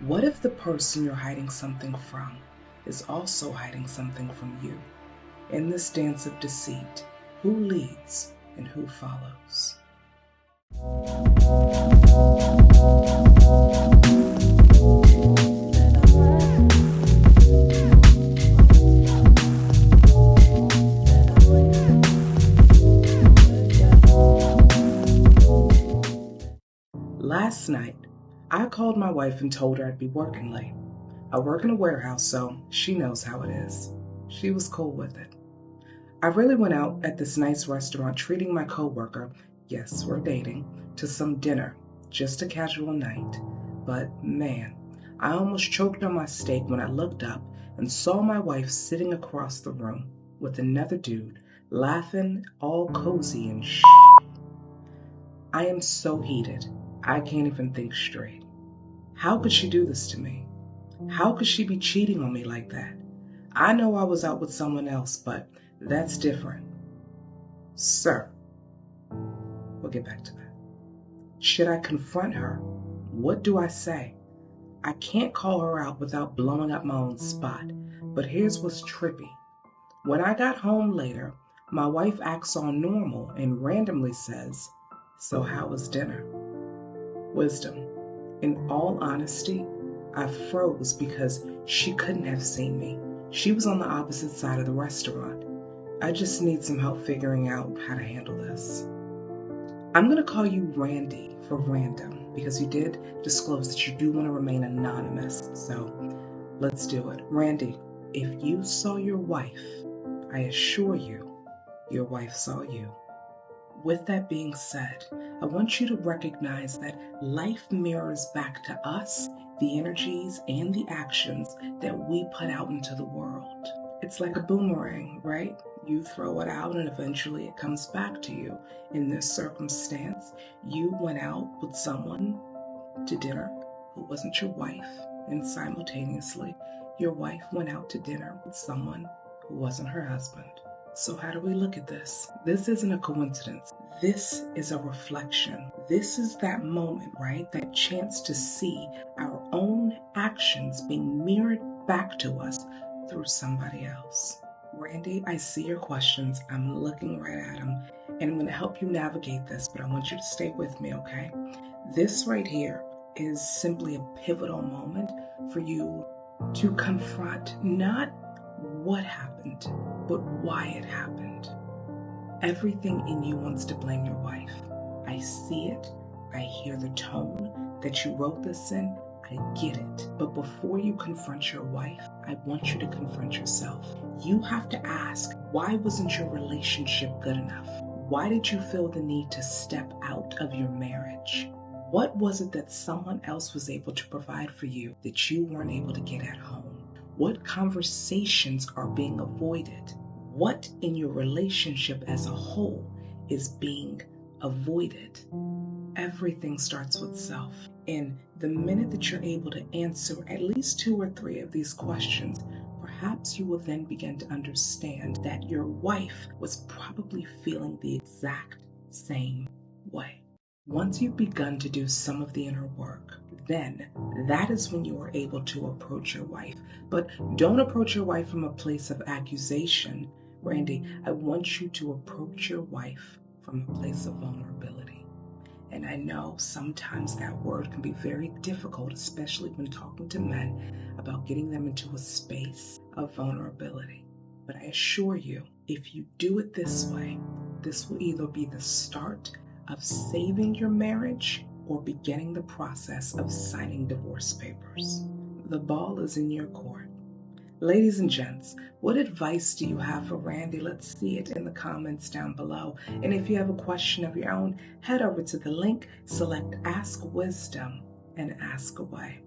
What if the person you're hiding something from is also hiding something from you? In this dance of deceit, who leads and who follows? Last night, I called my wife and told her I'd be working late. I work in a warehouse, so she knows how it is. She was cool with it. I really went out at this nice restaurant treating my coworker, yes, we're dating, to some dinner, just a casual night. But man, I almost choked on my steak when I looked up and saw my wife sitting across the room with another dude, laughing all cozy and shit. I am so heated, I can't even think straight. How could she do this to me? How could she be cheating on me like that? I know I was out with someone else, but that's different. Sir, we'll get back to that. Should I confront her? What do I say? I can't call her out without blowing up my own spot, but here's what's trippy. When I got home later, my wife acts all normal and randomly says, "So how was dinner?" Wisdom. In all honesty, I froze because she couldn't have seen me. She was on the opposite side of the restaurant. I just need some help figuring out how to handle this. I'm going to call you Randy for random because you did disclose that you do want to remain anonymous. So let's do it. Randy, if you saw your wife, I assure you, your wife saw you. With that being said, I want you to recognize that life mirrors back to us the energies and the actions that we put out into the world. It's like a boomerang, right? You throw it out and eventually it comes back to you. In this circumstance, you went out with someone to dinner who wasn't your wife, and simultaneously, your wife went out to dinner with someone who wasn't her husband. So how do we look at this? This isn't a coincidence. This is a reflection. This is that moment, right? That chance to see our own actions being mirrored back to us through somebody else. Randy, I see your questions. I'm looking right at them, and I'm going to help you navigate this, but I want you to stay with me, okay? This right here is simply a pivotal moment for you to confront not what happened, but why it happened. Everything in you wants to blame your wife. I see it. I hear the tone that you wrote this in. I get it. But before you confront your wife, I want you to confront yourself. You have to ask, why wasn't your relationship good enough? Why did you feel the need to step out of your marriage? What was it that someone else was able to provide for you that you weren't able to get at home? What conversations are being avoided? What in your relationship as a whole is being avoided? Everything starts with self. And the minute that you're able to answer at least 2 or 3 of these questions, perhaps you will then begin to understand that your wife was probably feeling the exact same way. Once you've begun to do some of the inner work, then that is when you are able to approach your wife. But don't approach your wife from a place of accusation. Randy, I want you to approach your wife from a place of vulnerability. And I know sometimes that word can be very difficult, especially when talking to men about getting them into a space of vulnerability. But I assure you, if you do it this way, this will either be the start of saving your marriage or beginning the process of signing divorce papers. The ball is in your court. Ladies and gents, what advice do you have for Randy? Let's see it in the comments down below. And if you have a question of your own, head over to the link, select Ask Wisdom, and ask away.